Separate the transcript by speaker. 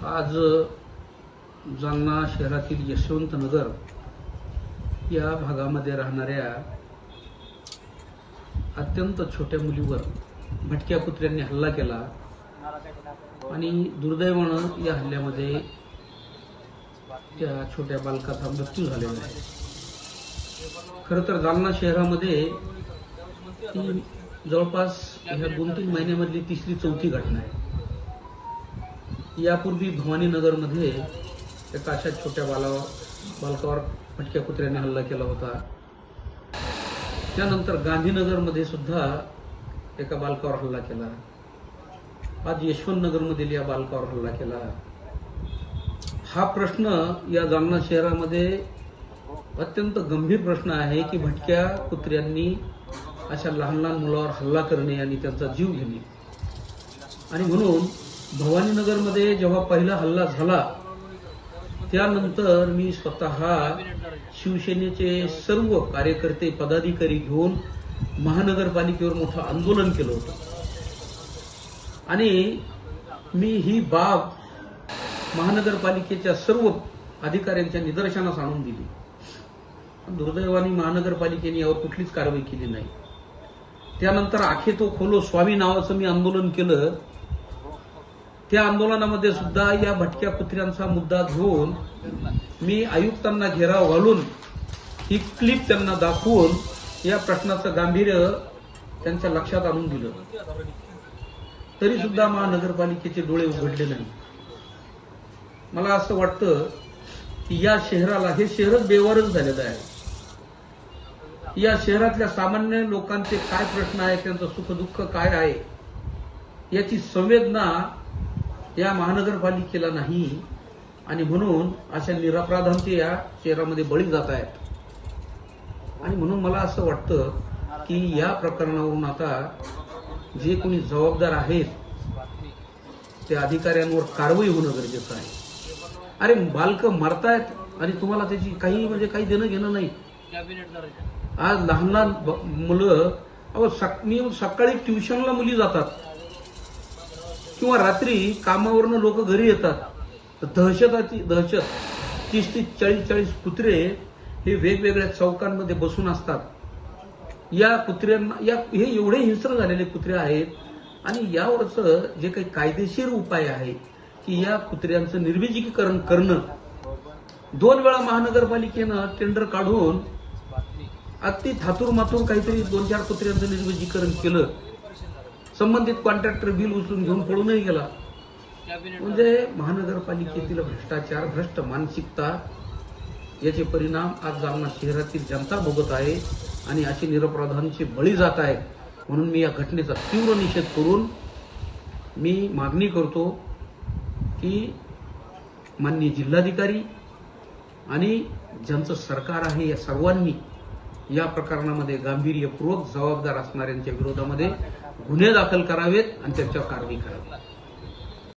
Speaker 1: आज जालना शहरातील यशवंत नगर या भागामध्ये राहणाऱ्या अत्यंत छोट्या मुलीवर भटक्या कुत्र्यांनी हल्ला केला आणि दुर्दैवानं या हल्ल्यामध्ये त्या छोट्या बालकाचा मृत्यू झालेला आहे। खरं तर जालना शहरामध्ये ती जवळपास ह्या 2-3 महिन्यामधली तिसरी चौथी घटना आहे। यापूर्वी भवानीनगरमध्ये एका अशा छोट्या बालकावर भटक्या कुत्र्याने हल्ला केला होता। त्यानंतर गांधीनगरमध्ये सुद्धा एका बालकावर हल्ला केला। आज यशवंत नगरमधील या बालकावर हल्ला केला। हा प्रश्न या जालना शहरामध्ये अत्यंत गंभीर प्रश्न आहे की भटक्या कुत्र्यांनी अशा लहान लहान मुलावर हल्ला करणे आणि त्यांचा जीव घेणे। आणि म्हणून भवानीनगरमध्ये जेव्हा पहिला हल्ला झाला त्यानंतर मी स्वतः शिवसेनेचे सर्व कार्यकर्ते पदाधिकारी घेऊन महानगरपालिकेवर मोठं आंदोलन केलं होतं आणि मी ही बाब महानगरपालिकेच्या सर्व अधिकाऱ्यांच्या निदर्शनास आणून दिली। दुर्दैवाने महानगरपालिकेने यावर कुठलीच कारवाई केली नाही। त्यानंतर आखे तो खोलो स्वामी नावाचं मी आंदोलन केलं। त्या आंदोलनामध्ये सुद्धा या भटक्या कुत्र्यांचा मुद्दा घेऊन मी आयुक्तांना घेराव घालून ही क्लिप त्यांना दाखवून या प्रश्नाचं गांभीर्य त्यांच्या लक्षात आणून दिलं। तरी सुद्धा महानगरपालिकेचे डोळे उघडले नाही। मला असं वाटतं की या शहराला, हे शहरच बेवारच झालेलं आहे। या शहरातल्या सामान्य लोकांचे काय प्रश्न आहेत, त्यांचं सुखदुःख काय आहे याची संवेदना या महानगरपालिकेला नाही आणि म्हणून अशा निरपराधांचे या शहरामध्ये बळी जात आहेत। आणि म्हणून मला असं वाटतं की या प्रकरणावरून आता जे कोणी जबाबदार आहेत त्या अधिकाऱ्यांवर कारवाई होणं गरजेचं आहे। अरे बालकं मरतायत आणि तुम्हाला त्याची काही देणं घेणं नाही। आज लहान लहान मुलं सकाळी ट्युशनला मुली जातात किंवा रात्री कामावरनं लोक घरी येतात, दहशत 30-40 कुत्रे हे वेगवेगळ्या चौकांमध्ये बसून असतात। या कुत्र्यांना हे एवढे हिंस्र झालेले कुत्रे आहेत आणि यावरचं जे काही कायदेशीर उपाय आहे की या कुत्र्यांचं निर्विजिकीकरण करणं, 2 वेळा महानगरपालिकेनं टेंडर काढून अगदी थातूर काहीतरी 2-4 कुत्र्यांचं निर्विजीकरण केलं। संबंधित कॉन्ट्रॅक्टर बिल उचलून घेऊन पळूनही गेला। म्हणजे महानगरपालिकेतील भ्रष्टाचार, भ्रष्ट मानसिकता याचे परिणाम आज जालना शहरातील जनता भोगत आहे आणि असे निरपराधांचे बळी जात आहेत। म्हणून मी या घटनेचा तीव्र निषेध करून मी मागणी करतो की माननीय जिल्हाधिकारी आणि ज्यांचं सरकार आहे या सर्वांनी या प्रकरणामध्ये गांभीर्यपूर्वक जबाबदार असणाऱ्यांच्या विरोधामध्ये गुन्हे दाखल करावेत आणि त्यांच्यावर कारवाई करावी।